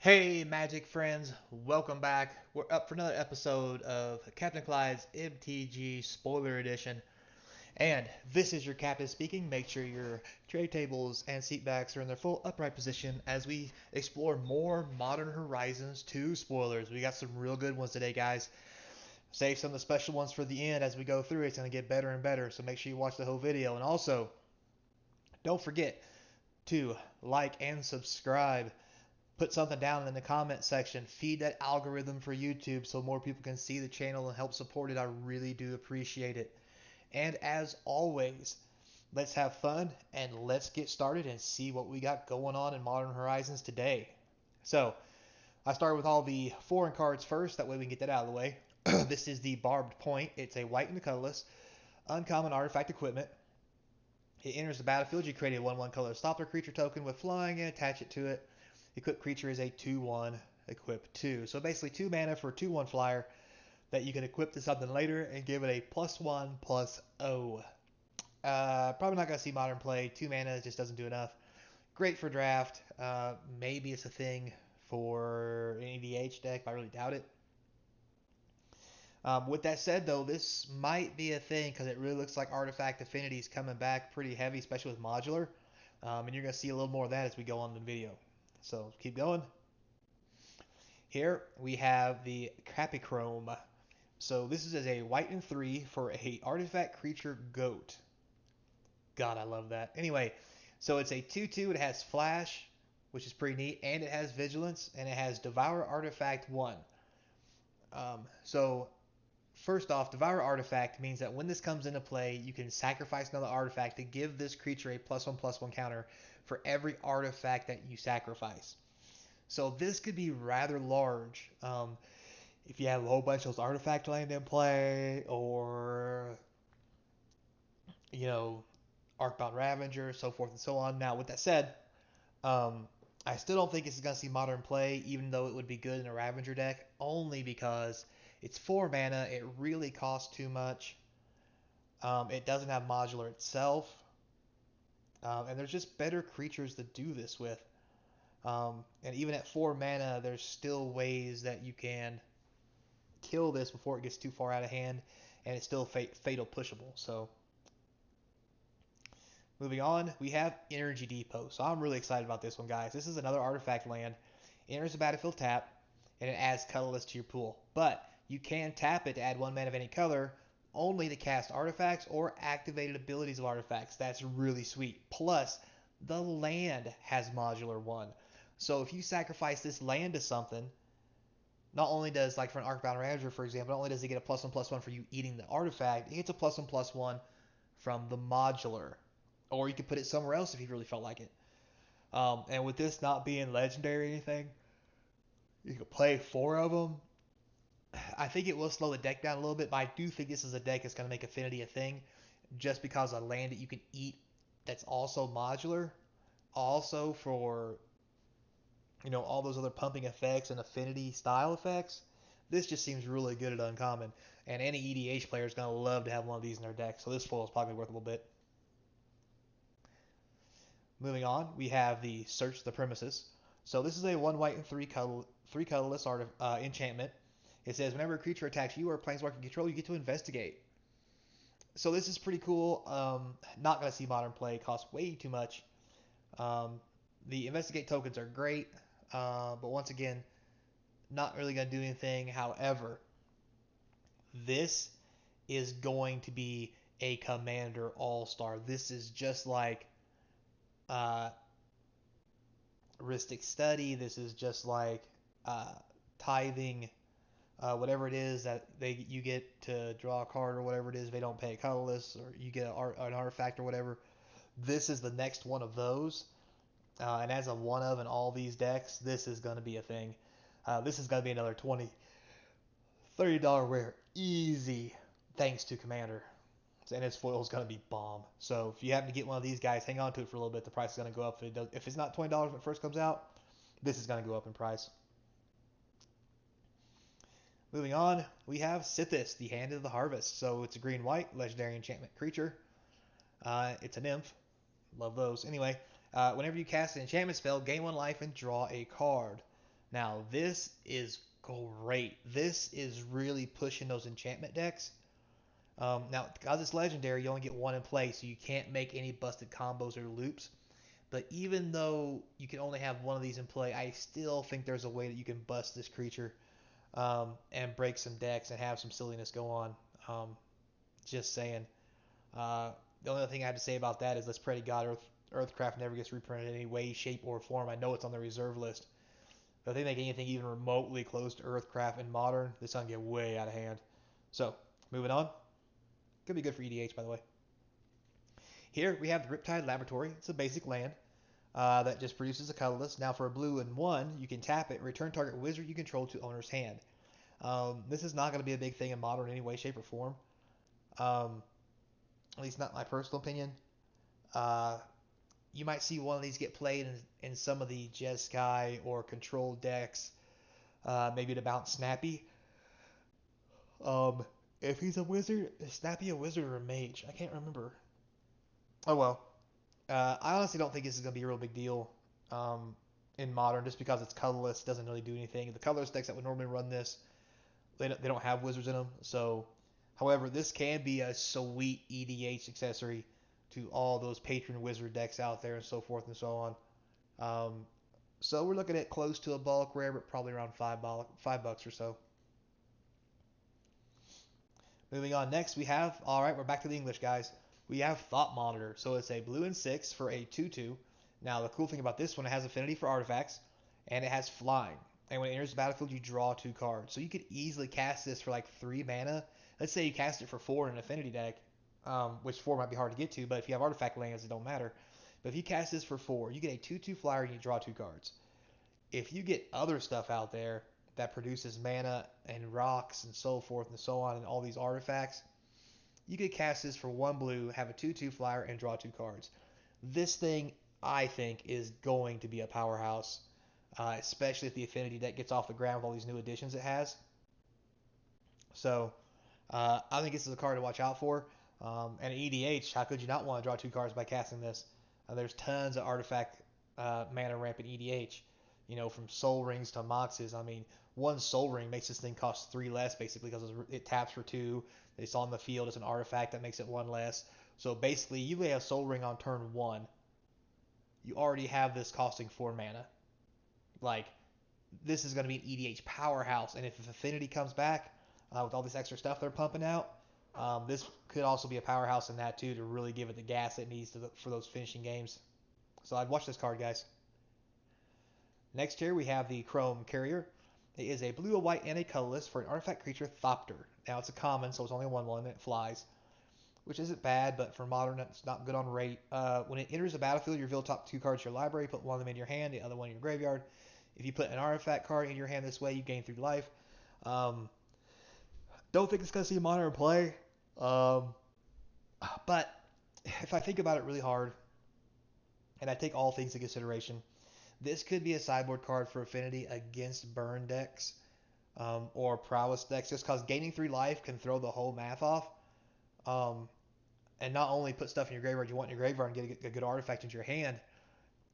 Hey, Magic friends, welcome back. We're up for another episode of Capnclyde's MTG Spoiler Edition. And this is your captain speaking. Make sure your tray tables and seat backs are in their full upright position as we explore more Modern Horizons 2 spoilers. We got some real good ones today, guys. Save some of the special ones for the end as we go through. It's going to get better and better, so make sure you watch the whole video. And also, don't forget to like and subscribe. Put something down in the comment section. Feed that algorithm for YouTube so more people can see the channel and help support it. I really do appreciate it. And as always, let's have fun and let's get started and see what we got going on in Modern Horizons today. So, I started with all the foreign cards first. That way we can get that out of the way. This is the Barbed Point. It's a white and colorless, uncommon artifact equipment. It enters the battlefield. You create a 1/1 color stopper creature token with flying and attach it to it. Equipped creature is a 2/1 equip 2. So basically 2 mana for a 2/1 flyer that you can equip to something later and give it a +1/+0. Probably not going to see modern play. 2 mana just doesn't do enough. Great for draft. Maybe it's a thing for an EDH deck, but I really doubt it. With that said, though, this might be a thing because it really looks like Artifact Affinity is coming back pretty heavy, especially with modular. And you're going to see a little more of that as we go on in the video. So keep going. Here we have the Capichrome. So this is a white and 3 for a artifact creature goat. God, I love that. Anyway, so it's a 2/2. It has flash, which is pretty neat, and it has vigilance, and it has Devour Artifact 1. So first off, Devour Artifact means that when this comes into play, you can sacrifice another artifact to give this creature a +1/+1 counter for every artifact that you sacrifice. So this could be rather large if you have a whole bunch of those artifact land in play, or Arkbound Ravager, so forth and so on. Now, with that said, I still don't think this is going to see modern play, even though it would be good in a Ravager deck, only because it's 4 mana, it really costs too much, it doesn't have modular itself, and there's just better creatures to do this with. And even at 4 mana, there's still ways that you can kill this before it gets too far out of hand, and it's still fatal pushable. So, moving on, we have Energy Depot. So I'm really excited about this one, guys. This is another artifact land. Enters the battlefield tap, and it adds colorless to your pool. But you can tap it to add 1 mana of any color, only to cast artifacts or activated abilities of artifacts. That's really sweet. Plus, the land has modular 1. So if you sacrifice this land to something, not only does, like for an Arkbound Ravager, for example, not only does it get a +1/+1 for you eating the artifact, it gets a +1/+1 from the modular. Or you could put it somewhere else if you really felt like it. And with this not being legendary or anything, you could play 4 of them. I think it will slow the deck down a little bit, but I do think this is a deck that's going to make Affinity a thing, just because a land that you can eat that's also modular, also for all those other pumping effects and Affinity style effects. This just seems really good at uncommon, and any EDH player is going to love to have one of these in their deck, so this foil is probably worth a little bit. Moving on, we have the Search the Premises. So this is a 1 white and 3 colorless enchantment. It says whenever a creature attacks you or planeswalker control, you get to investigate. So this is pretty cool. Not going to see modern play. Costs way too much. The investigate tokens are great, but once again, not really going to do anything. However, this is going to be a commander all-star. This is just like Ristic Study. This is just like Tithing, whatever it is that you get to draw a card or whatever it is. They don't pay colorless, or you get an artifact or whatever. This is the next one of those, and as a one of in all these decks, this is going to be a thing. This is going to be another $20, $30 rare, easy, thanks to Commander. And its foil is going to be bomb. So if you happen to get one of these guys, hang on to it for a little bit. The price is going to go up. If it's not $20 when it first comes out, this is going to go up in price. Moving on, we have Sithis, the Hand of the Harvest. So it's a green-white legendary enchantment creature. It's a nymph. Love those. Anyway, whenever you cast an enchantment spell, gain 1 life and draw a card. Now, this is great. This is really pushing those enchantment decks. Now, because it's legendary, you only get one in play, so you can't make any busted combos or loops. But even though you can only have one of these in play, I still think there's a way that you can bust this creature and break some decks and have some silliness go on. Just saying. The only other thing I have to say about that is let's pray to God Earthcraft never gets reprinted in any way, shape, or form. I know it's on the reserve list. But if they make anything even remotely close to Earthcraft in Modern, this is going to get way out of hand. So, moving on. Could be good for EDH, by the way. Here we have the Riptide Laboratory. It's a basic land that just produces a colorless. Now, for a blue and 1, you can tap it and return target wizard you control to owner's hand. This is not going to be a big thing in Modern in any way, shape, or form. At least not my personal opinion. You might see one of these get played in some of the Jeskai or control decks, maybe to bounce Snappy. If he's a wizard, is Snappy a wizard or a mage? I can't remember. Oh well. I honestly don't think this is going to be a real big deal in Modern, just because it's colorless, doesn't really do anything. The colorless decks that would normally run this, they don't have wizards in them. So, however, this can be a sweet EDH accessory to all those patron wizard decks out there and so forth and so on. So we're looking at close to a bulk rare, but probably around $5 or so. Moving on next, we have, alright, we're back to the English, guys. We have Thought Monitor. So it's a blue and 6 for a 2/2. Now, the cool thing about this one, it has affinity for artifacts, and it has flying. And when it enters the battlefield, you draw 2 cards. So you could easily cast this for like 3 mana. Let's say you cast it for 4 in an affinity deck, which 4 might be hard to get to, but if you have artifact lands, it don't matter. But if you cast this for 4, you get a 2/2 flyer and you draw 2 cards. If you get other stuff out there that produces mana and rocks and so forth and so on and all these artifacts, you could cast this for 1 blue, have a 2/2 flyer, and draw 2 cards. This thing, I think, is going to be a powerhouse, especially if the affinity deck gets off the ground with all these new additions it has. So, I think this is a card to watch out for. And in EDH, how could you not want to draw 2 cards by casting this? There's tons of artifact mana ramp in EDH. You know, from Soul Rings to Moxes. I mean, 1 Soul Ring makes this thing cost 3 less, basically, because it taps for 2. It's on the field as an artifact that makes it 1 less. So basically, you lay a Soul Ring on turn 1, you already have this costing 4 mana. Like, this is going to be an EDH powerhouse. And if Affinity comes back with all this extra stuff they're pumping out, this could also be a powerhouse in that too, to really give it the gas it needs for those finishing games. So I'd watch this card, guys. Next here we have the Chrome Carrier. It is a blue, a white, and a colorless for an artifact creature, Thopter. Now it's a common, so it's only 1/1 and it flies, which isn't bad, but for Modern it's not good on rate. When it enters the battlefield, you reveal top 2 cards of your library, put one of them in your hand, the other one in your graveyard. If you put an artifact card in your hand this way, you gain 3 life. Don't think it's going to see Modern play, but if I think about it really hard, and I take all things into consideration, this could be a sideboard card for Affinity against burn decks or prowess decks, just because gaining 3 life can throw the whole math off. And not only put stuff in your graveyard you want in your graveyard and get a good artifact into your hand,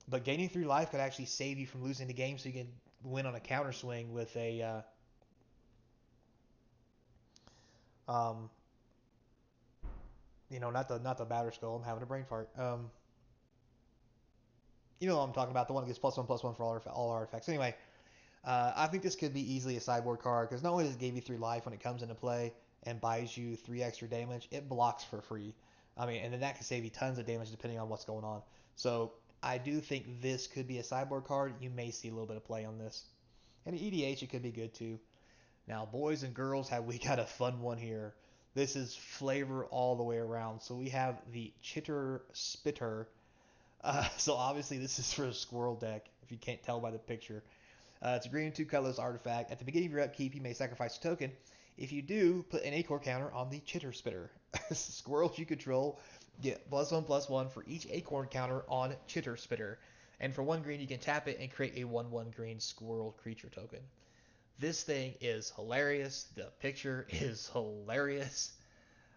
but gaining 3 life could actually save you from losing the game, so you can win on a counter swing with a not the batter skull. I'm having a brain fart. You know what I'm talking about, the one that gets +1/+1 for all artifacts. Anyway, I think this could be easily a sideboard card, because not only does it give you 3 life when it comes into play and buys you 3 extra damage, it blocks for free. I mean, and then that can save you tons of damage depending on what's going on. So I do think this could be a sideboard card. You may see a little bit of play on this. And in EDH, it could be good too. Now, boys and girls, have we got a fun one here. This is flavor all the way around. So we have the Chitter Spitter. So obviously this is for a squirrel deck, if you can't tell by the picture. It's a green and 2 colorless artifact. At the beginning of your upkeep, you may sacrifice a token. If you do, put an acorn counter on the Chitter Spitter. Squirrels you control get +1/+1 for each acorn counter on Chitter Spitter. And for 1 green, you can tap it and create a 1/1 green squirrel creature token. This thing is hilarious. The picture is hilarious.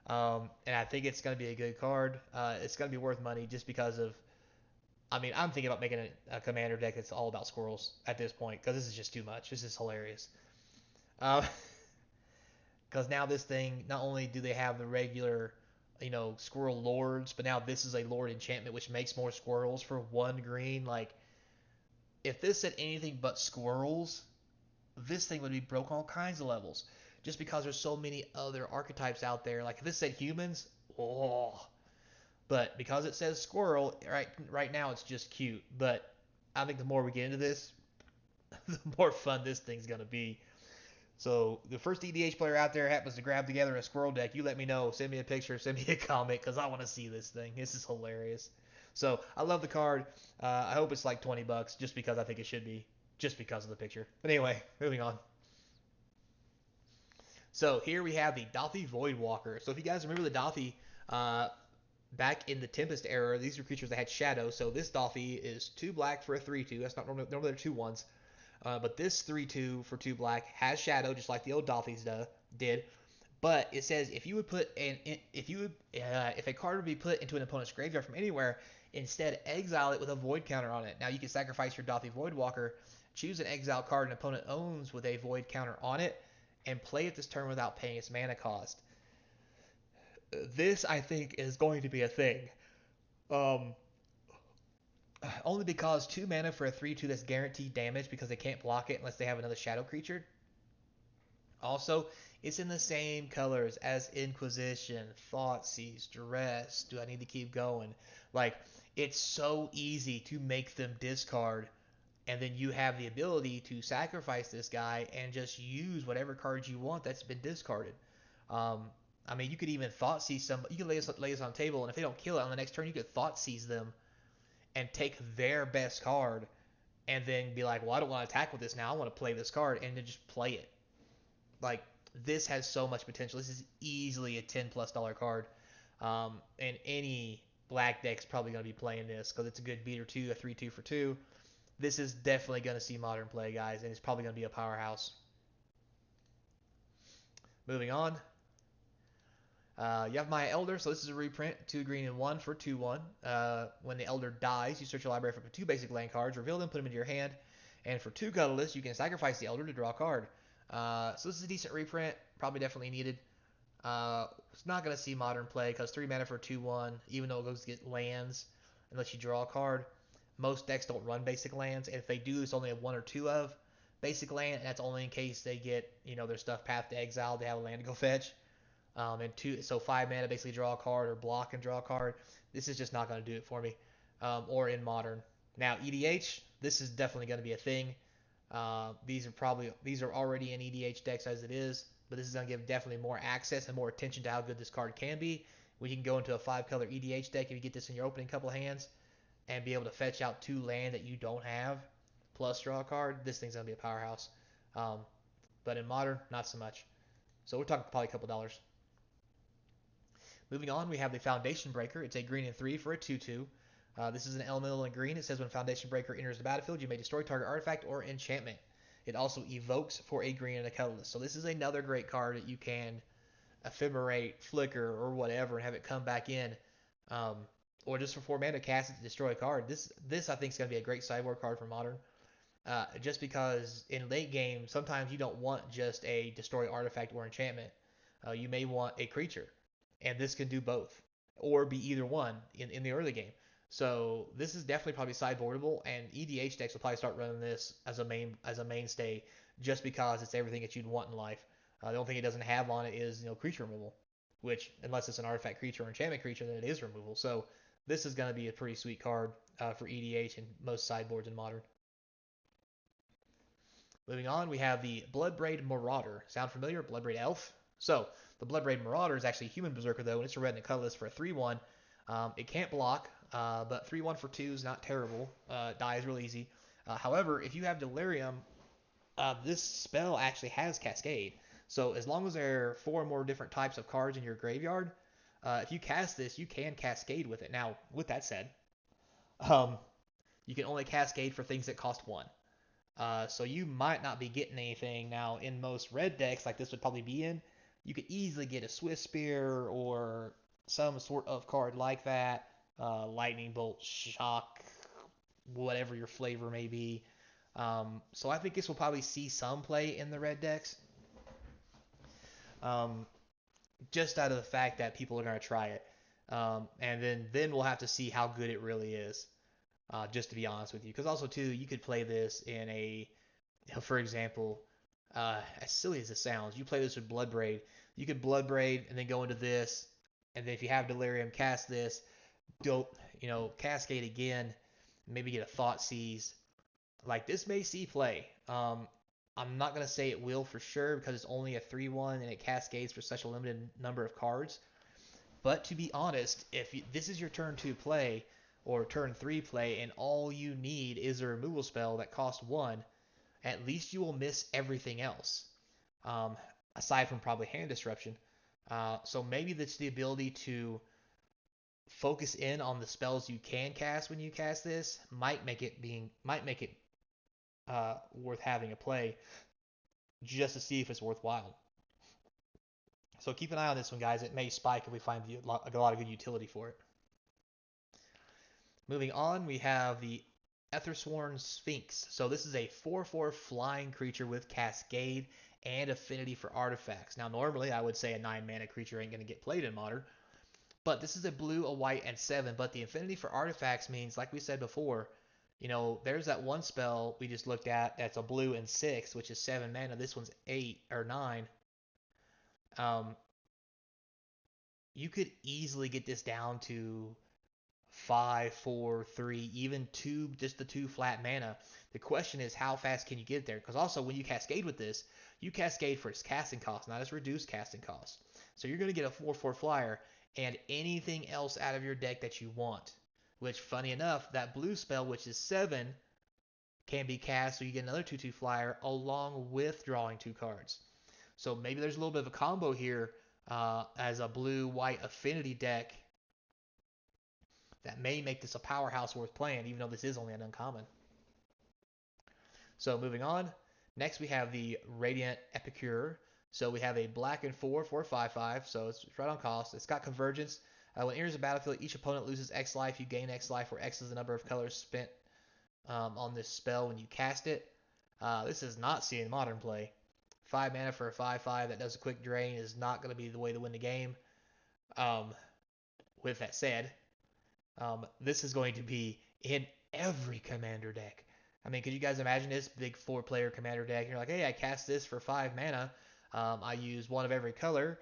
And I think it's going to be a good card. It's going to be worth money just because of, I mean, I'm thinking about making a commander deck that's all about squirrels at this point because this is just too much. This is hilarious. Because now this thing, not only do they have the regular, squirrel lords, but now this is a lord enchantment which makes more squirrels for 1 green. Like, if this said anything but squirrels, this thing would be broke on all kinds of levels. Just because there's so many other archetypes out there. Like if this said humans, oh. But because it says squirrel, right now it's just cute. But I think the more we get into this, the more fun this thing's gonna be. So the first EDH player out there happens to grab together a squirrel deck, you let me know. Send me a picture, send me a comment, because I want to see this thing. This is hilarious. So I love the card. I hope it's like $20, just because I think it should be, just because of the picture. But anyway, moving on. So here we have the Dothi Voidwalker. So if you guys remember the Dothi, back in the Tempest era, these were creatures that had shadow. So this Dothi is 2 black for a 3/2. That's not normally they're 2/1s. But this 3/2 for 2 black has shadow, just like the old Dothis did. But it says if you would put if a card would be put into an opponent's graveyard from anywhere, instead exile it with a void counter on it. Now you can sacrifice your Dothi Voidwalker, choose an exile card an opponent owns with a void counter on it, and play it this turn without paying its mana cost. This I think is going to be a thing. Um, Only because 2 mana for a 3/2 that's guaranteed damage because they can't block it unless they have another shadow creature. Also, it's in the same colors as Inquisition, Thoughtseize, Duress. Do I need to keep going? Like, it's so easy to make them discard, and then you have the ability to sacrifice this guy and just use whatever cards you want that's been discarded. Um, I mean, you could even Thoughtseize some. You could lay this on the table, and if they don't kill it on the next turn, you could Thoughtseize them and take their best card, and then be like, well, I don't want to attack with this now. I want to play this card, and then just play it. Like, this has so much potential. This is easily a $10+ card. And any black deck's probably going to be playing this because it's a good beater too, a 3/2 for 2. This is definitely going to see modern play, guys, and it's probably going to be a powerhouse. Moving on. You have my Elder, so this is a reprint. 2 green and 1 for 2/1. When the Elder dies, you search your library for 2 basic land cards, reveal them, put them into your hand, and for 2 colorless, you can sacrifice the Elder to draw a card. So this is a decent reprint, probably definitely needed. It's not going to see modern play because 3 mana for 2/1, even though it goes to get lands, unless you draw a card. Most decks don't run basic lands, and if they do, it's only a 1 or 2 of basic land, and that's only in case they get, their stuff Path to Exile, they have a land to go fetch. So 5 mana basically draw a card or block and draw a card. This is just not going to do it for me. Or in modern. Now EDH, this is definitely going to be a thing. These are already in EDH decks as it is, but this is going to give definitely more access and more attention to how good this card can be. We can go into a 5-color EDH deck if you get this in your opening couple hands and be able to fetch out 2 land that you don't have, plus draw a card. This thing's going to be a powerhouse. But in modern, not so much. So we're talking probably a couple dollars. Moving on, we have the Foundation Breaker. It's a green and 3 for a 2/2. This is an elemental in green. It says when Foundation Breaker enters the battlefield, you may destroy target artifact or enchantment. It also evokes for a green and a colorless. So this is another great card that you can ephemerate, flicker, or whatever, and have it come back in. Or just for 4 mana, cast it to destroy a card. This I think is going to be a great sideboard card for modern. Just because in late game, sometimes you don't want just a destroy artifact or enchantment. You may want a creature, and this can do both, or be either one in the early game. So this is definitely probably sideboardable, and EDH decks will probably start running this as a mainstay, just because it's everything that you'd want in life. The only thing it doesn't have on it is creature removal, which unless it's an artifact creature or enchantment creature, then it is removal. So this is going to be a pretty sweet card for EDH and most sideboards in modern. Moving on, we have the Bloodbraided Marauder. Sound familiar? Bloodbraid Elf. So the Bloodbraided Marauder is actually a human berserker though, and it's a red and a colorless for a 3/1. It can't block, but 3/1 for 2 is not terrible. Dies real easy. However, if you have Delirium, this spell actually has Cascade. So as long as there are 4 or more different types of cards in your graveyard, if you cast this, you can Cascade with it. Now, with that said, you can only Cascade for things that cost 1. So you might not be getting anything. Now, in most red decks, like this would probably be in, you could easily get a Swiss Spear or some sort of card like that. Lightning Bolt, Shock, whatever your flavor may be. So I think this will probably see some play in the red decks. Um, just out of the fact that people are going to try it. And then we'll have to see how good it really is. Just to be honest with you, because also too, you could play this in a, for example, as silly as it sounds, you play this with Bloodbraid. You could Bloodbraid and then go into this, and then if you have Delirium, cast this, go, Cascade again, maybe get a Thought Seize. Like this may see play. I'm not gonna say it will for sure because it's only a 3/1 and it cascades for such a limited number of cards. But to be honest, if this is your turn 2 play or turn 3 play and all you need is a removal spell that costs 1, at least you will miss everything else. Um, Aside from probably hand disruption. So maybe that's the ability to focus in on the spells you can cast when you cast this might make it worth having a play just to see if it's worthwhile. So keep an eye on this one, guys. It may spike if we find a lot of good utility for it. Moving on, we have the Ethersworn Sphinx. So this is a 4/4 flying creature with Cascade and affinity for artifacts. Now, normally I would say a 9-mana creature ain't going to get played in Modern, but this is a blue, a white, and 7. But the affinity for artifacts means, like we said before, there's that one spell we just looked at that's a blue and 6, which is 7 mana. This one's 8 or 9. You could easily get this down to 5, 4, 3, even 2, just the 2 flat mana. The question is, how fast can you get there? Because also, when you cascade with this, you cascade for its casting cost, not its reduced casting cost. So you're going to get a 4/4 flyer and anything else out of your deck that you want. Which, funny enough, that blue spell, which is 7, can be cast, so you get another 2/2 flyer along with drawing 2 cards. So maybe there's a little bit of a combo here as a blue-white affinity deck that may make this a powerhouse worth playing, even though this is only an uncommon. So moving on, next we have the Radiant Epicure. So we have a black and 4 for 5/5, so it's right on cost. It's got convergence. When it enters the battlefield, each opponent loses X life. You gain X life, where X is the number of colors spent on this spell when you cast it. This is not seeing modern play. 5 mana for a 5/5 that does a quick drain is not going to be the way to win the game. With that said, this is going to be in every commander deck. I mean, could you guys imagine this big 4-player commander deck? You're like, hey, I cast this for 5 mana. I use one of every color.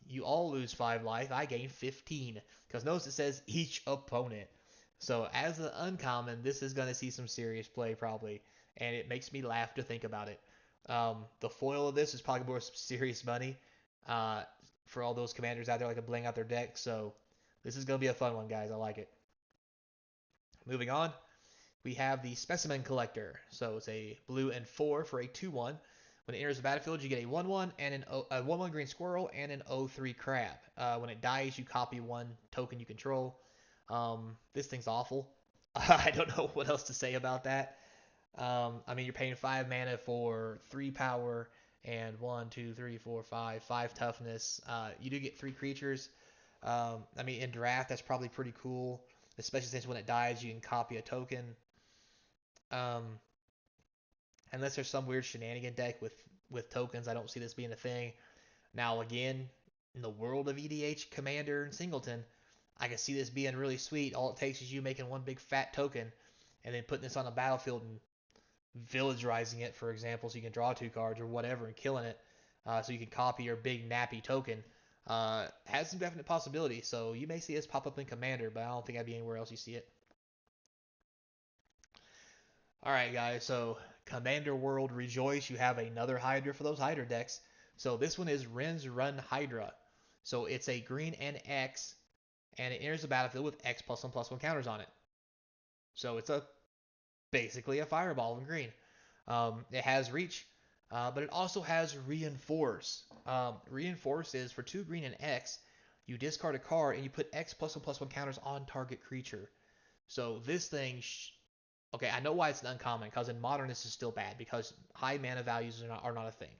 You all lose 5 life. I gain 15. Because notice it says each opponent. So as an uncommon, this is going to see some serious play probably. And it makes me laugh to think about it. The foil of this is probably worth some serious money for all those commanders out there like to bling out their deck. So this is going to be a fun one, guys. I like it. Moving on, we have the Specimen Collector. So it's a blue and 4 for a 2/1. When it enters the battlefield, you get a 1/1 and a 1/1 green squirrel and an 0/3 crab. When it dies, you copy 1 token you control. This thing's awful. I don't know what else to say about that. I mean, you're paying 5 mana for 3 power and 1, 2, 3, 4, 5 toughness. You do get 3 creatures. I mean, in draft, that's probably pretty cool, especially since when it dies, you can copy a token. Unless there's some weird shenanigan deck with tokens, I don't see this being a thing. Now, again, in the world of EDH, Commander, and Singleton, I can see this being really sweet. All it takes is you making one big fat token and then putting this on a battlefield and village rising it, for example, so you can draw 2 cards or whatever and killing it, so you can copy your big nappy token. Has some definite possibilities, so you may see this pop up in Commander, but I don't think that'd be anywhere else you see it. Alright, guys, so Commander World, rejoice, you have another Hydra for those Hydra decks. So this one is Wrens Run Hydra. So it's a green and X, and it enters the battlefield with X +1/+1 counters on it. So it's basically a fireball in green. It has reach, but it also has reinforce. Reinforce is for 2 green and X, you discard a card and you put X +1/+1 counters on target creature. So this thing, okay, I know why it's an uncommon, because in Modern this is still bad, because high mana values are not a thing.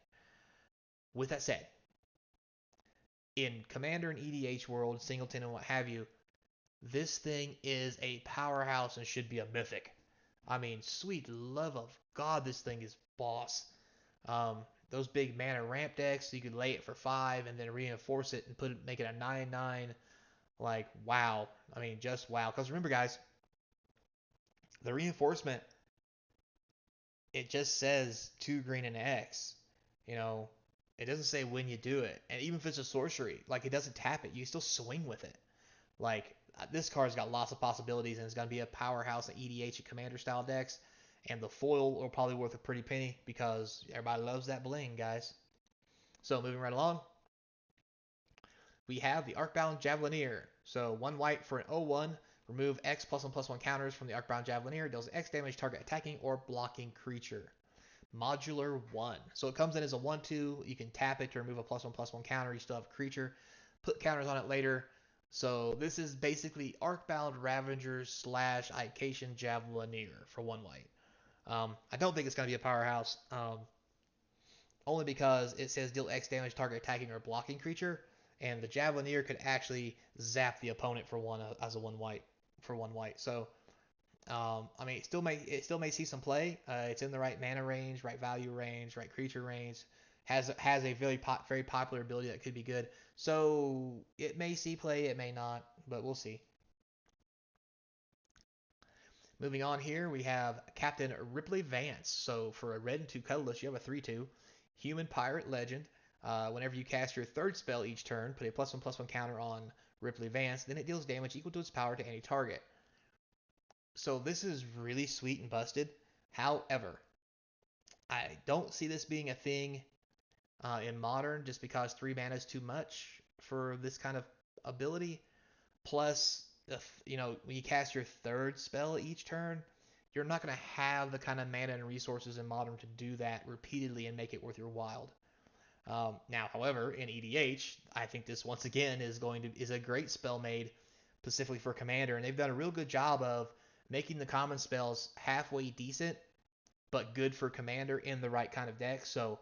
With that said, in Commander and EDH world, Singleton and what have you, This thing is a powerhouse and should be a mythic. I mean, sweet love of God, this thing is boss. Um, those big mana ramp decks, you could lay it for 5 and then reinforce it and make it a 9/9. Like, wow. I mean, just wow. Because remember, guys, the reinforcement, it just says 2 green and X. You know, it doesn't say when you do it. And even if it's a sorcery, like, it doesn't tap it. You can still swing with it. Like, this card's got lots of possibilities, and it's going to be a powerhouse in EDH and Commander style decks. And the foil will probably worth a pretty penny because everybody loves that bling, guys. So moving right along, we have the Arkbound Javelineer. So 1 white for an 0/1. Remove X +1/+1 counters from the Arkbound Javelineer. Deals X damage target attacking or blocking creature. Modular 1. So it comes in as a 1/2. You can tap it to remove a +1/+1 counter. You still have a creature. Put counters on it later. So this is basically Arkbound Ravager / Ication Javelineer for 1 white. I don't think it's going to be a powerhouse. Only because it says deal X damage target attacking or blocking creature, and the Javelineer could actually zap the opponent for one as a 1 white for 1 white. So I mean, it still may see some play. It's in the right mana range, right value range, right creature range. Has a very popular ability that could be good. So it may see play, it may not, but we'll see. Moving on here, we have Captain Ripley Vance. So for a red and 2 colorless, you have a 3/2 human pirate legend. Whenever you cast your 3rd spell each turn, put a +1/+1 counter on Ripley Vance. Then it deals damage equal to its power to any target. So this is really sweet and busted. However, I don't see this being a thing in Modern just because 3 mana is too much for this kind of ability. Plus, if, when you cast your 3rd spell each turn, you're not going to have the kind of mana and resources in Modern to do that repeatedly and make it worth your while. Now, however, in EDH, I think this once again is a great spell made specifically for Commander, and they've done a real good job of making the common spells halfway decent, but good for Commander in the right kind of deck. So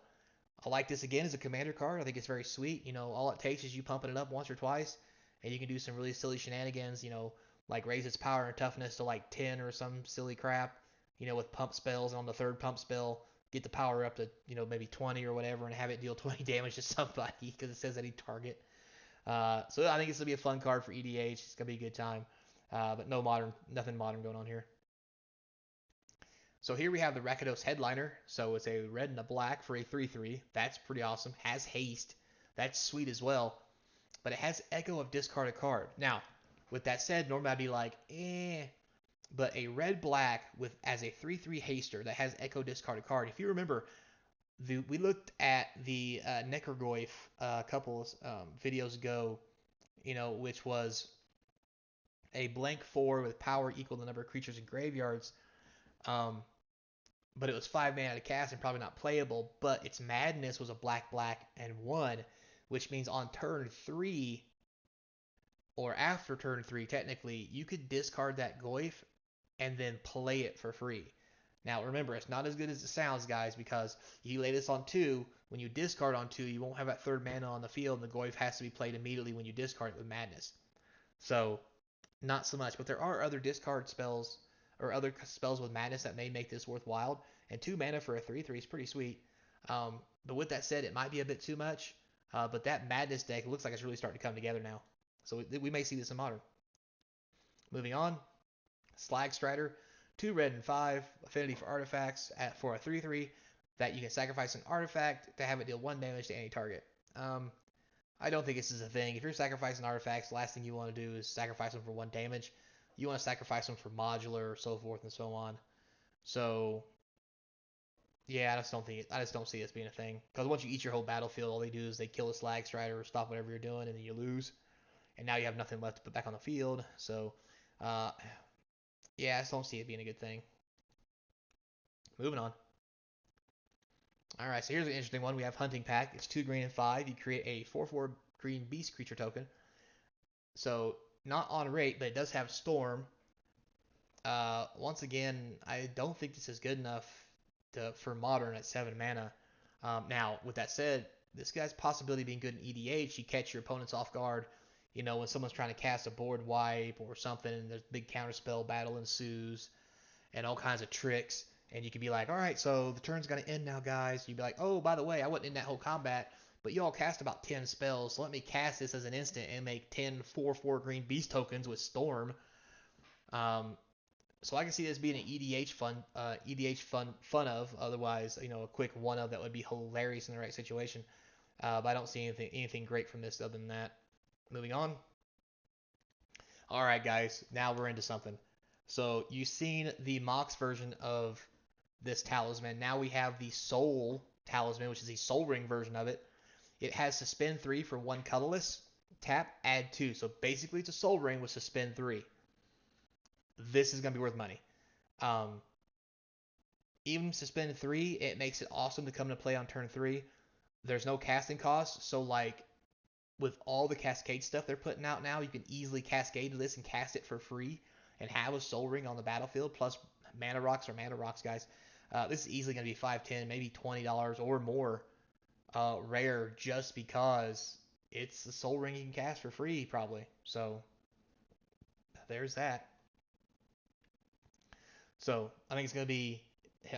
I like this again as a Commander card. I think it's very sweet. All it takes is you pumping it up once or twice, and you can do some really silly shenanigans. Like raise its power and toughness to like 10 or some silly crap. With pump spells, and on the 3rd pump spell, get the power up to maybe 20 or whatever, and have it deal 20 damage to somebody because it says any target. So I think this will be a fun card for EDH. It's gonna be a good time. But nothing modern going on here. So here we have the Rakitos Headliner. So it's a red and a black for a 3/3. That's pretty awesome. Has haste. That's sweet as well. But it has Echo of discard a card. Now, with that said, normally I'd be like, eh. But a red-black with as a 3/3 haster that has Echo discard a card. If you remember, we looked at the Necrogoyf a couple videos ago, which was a blank 4 with power equal to the number of creatures in graveyards. But it was 5 mana to cast and probably not playable. But its madness was a black and 1, which means on turn 3 or after turn 3, technically, you could discard that Goyf and then play it for free. Now remember, it's not as good as it sounds, guys, because you lay this on 2. When you discard on 2, you won't have that 3rd mana on the field, and the Goyf has to be played immediately when you discard it with madness. So, not so much. But there are other discard spells or other spells with madness that may make this worthwhile. And 2 mana for a 3/3 is pretty sweet. But with that said, it might be a bit too much. But that madness deck looks like it's really starting to come together now. So we may see this in Modern. Moving on, Slag Strider, 2 red and 5, affinity for artifacts for a 3/3 that you can sacrifice an artifact to have it deal 1 damage to any target. I don't think this is a thing. If you're sacrificing artifacts, the last thing you want to do is sacrifice them for 1 damage. You want to sacrifice them for modular, so forth and so on. So, yeah, I just don't see this being a thing. Because once you eat your whole battlefield, all they do is they kill a Slag Strider or stop whatever you're doing, and then you lose. And now you have nothing left to put back on the field. So, yeah, I just don't see it being a good thing. Moving on. Alright, so here's an interesting one. We have Hunting Pack. It's 2 green and 5. You create a 4/4 green beast creature token. So, not on rate, but it does have Storm. Once again, I don't think this is good enough for Modern at 7 mana. Now, with that said, this guy's possibility of being good in EDH, you catch your opponents off guard, You know, when someone's trying to cast a board wipe or something, and there's big counterspell battle ensues, and all kinds of tricks, and you could be like, all right, so the turn's gonna end now, guys. You'd be like, oh, by the way, I wasn't in that whole combat, but you all cast about 10 spells, so let me cast this as an instant and make 10 4/4 green beast tokens with Storm. Um, so I can see this being an EDH fun of. Otherwise, you know, a quick one of that would be hilarious in the right situation. But I don't see anything great from this other than that. Moving on. All right, guys, now we're into something. So you've seen the Mox version of this talisman. Now we have the Soul talisman, which is the Soul Ring version of it. It has suspend 3 for 1 colorless. Tap, add 2. So basically, it's a Soul Ring with suspend 3. This is going to be worth money. Even suspend 3, it makes it awesome to come into play on turn 3. There's no casting cost, so like with all the Cascade stuff they're putting out now, you can easily cascade this and cast it for free and have a Soul Ring on the battlefield, plus mana rocks, guys. This is easily going to be $5, $10, maybe $20 or more rare, just because it's the Soul Ring you can cast for free, probably. So there's that. So I think it's going to be,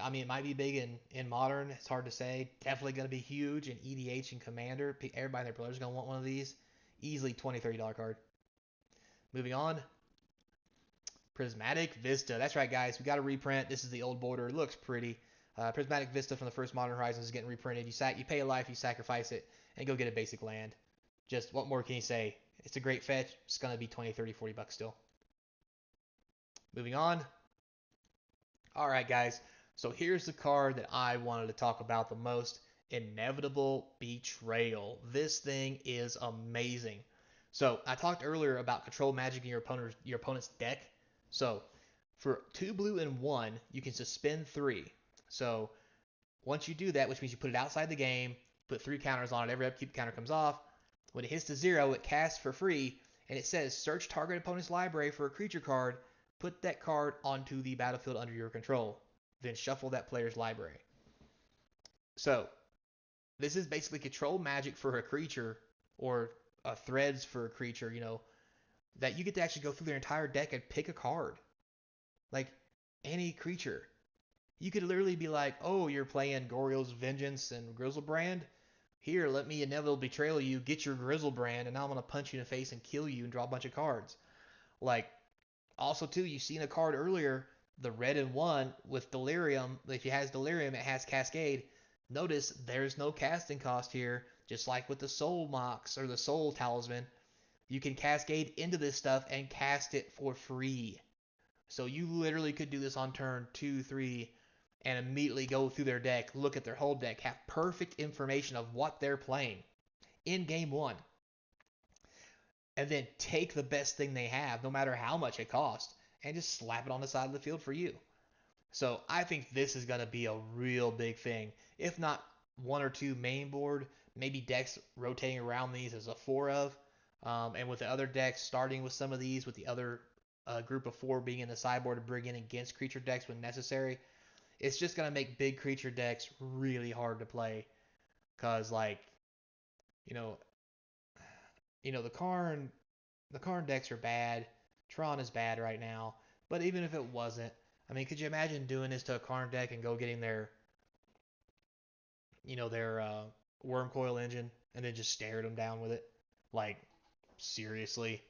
I mean, it might be big in Modern. It's hard to say. Definitely going to be huge in EDH and Commander. Everybody and their brother's going to want one of these. Easily $20, $30 card. Moving on. Prismatic Vista. That's right, guys. We got a reprint. This is the old border. It looks pretty. Prismatic Vista from the first Modern Horizons is getting reprinted. You pay a life, you sacrifice it, and go get a basic land. Just what more can you say? It's a great fetch. It's going to be 20, 30, 40 bucks still. Moving on. All right, guys. So here's the card that I wanted to talk about the most. Inevitable Betrayal. This thing is amazing. So I talked earlier about control magic in your opponent's deck. So for 2 blue and 1, you can suspend 3. So once you do that, which means you put it outside the game, put 3 counters on it, every upkeep counter comes off. When it hits to 0, it casts for free, and it says search target opponent's library for a creature card, put that card onto the battlefield under your control, then shuffle that player's library. So this is basically control magic for a creature, or threads for a creature, you know, that you get to actually go through their entire deck and pick a card. Like any creature. You could literally be like, oh, you're playing Goryo's Vengeance and Grizzlebrand? Here, let me Inevitable Betrayal you, get your Grizzlebrand, and now I'm going to punch you in the face and kill you and draw a bunch of cards. Like, also, too, you've seen a card earlier, the red and 1 with Delirium. If it has Delirium, it has Cascade. Notice there's no casting cost here, just like with the Soul Mox or the Soul Talisman. You can cascade into this stuff and cast it for free. So you literally could do this on turn 2, 3, and immediately go through their deck, look at their whole deck, have perfect information of what they're playing in game 1. And then take the best thing they have, no matter how much it costs, and just slap it on the side of the field for you. So I think this is going to be a real big thing. If not 1 or 2 main board, maybe decks rotating around these as a 4 of. And with the other decks starting with some of these, with the other group of 4 being in the sideboard to bring in against creature decks when necessary. It's just going to make big creature decks really hard to play. Because, like, you know, the Karn decks are bad. Tron is bad right now. But even if it wasn't, I mean, could you imagine doing this to a Karn deck and go getting their Worm Coil Engine and then just staring them down with it? Like, seriously?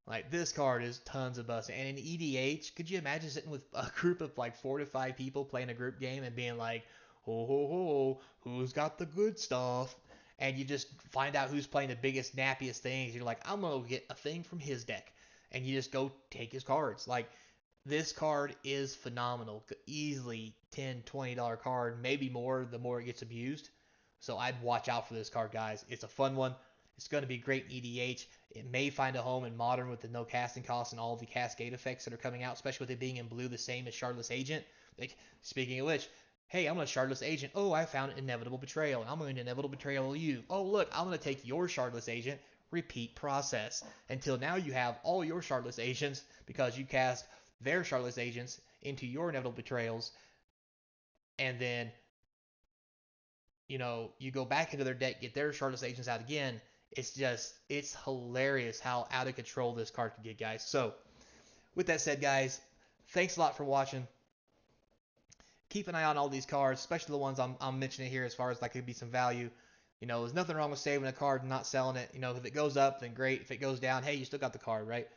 Like, this card is tons of busting. And in EDH, could you imagine sitting with a group of like 4 to 5 people playing a group game and being like, ho ho ho, who's got the good stuff? And you just find out who's playing the biggest, nappiest things. You're like, I'm going to get a thing from his deck. And you just go take his cards. Like, this card is phenomenal. Easily $10, $20 card, maybe more the more it gets abused. So I'd watch out for this card, guys. It's a fun one. It's going to be great in EDH. It may find a home in Modern with the no casting costs and all the cascade effects that are coming out, especially with it being in blue, the same as Shardless Agent. Like, speaking of which, hey, I'm going to Shardless Agent. Oh, I found Inevitable Betrayal, and I'm going to Inevitable Betrayal you. Oh, look, I'm going to take your Shardless Agent. Repeat process. Until now you have all your Shardless Agents because you cast their Shardless Agents into your Inevitable Betrayals, and then, you go back into their deck, get their Shardless Agents out again. it's hilarious how out of control this card can get, guys. So, with that said, guys, thanks a lot for watching. Keep an eye on all these cards, especially the ones I'm mentioning here as far as like could be some value. You know, there's nothing wrong with saving a card and not selling it. You know, if it goes up, then great. If it goes down, hey, you still got the card, right?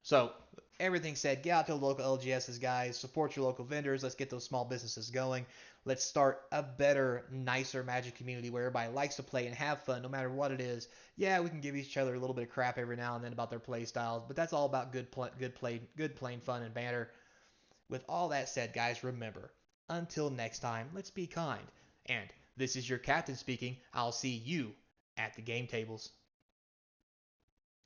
So, everything said, get out to the local LGSs, guys. Support your local vendors. Let's get those small businesses going. Let's start a better, nicer Magic community where everybody likes to play and have fun no matter what it is. Yeah, we can give each other a little bit of crap every now and then about their play styles, but that's all about good plain fun and banter. With all that said, guys, remember, until next time, let's be kind. And this is your captain speaking. I'll see you at the game tables.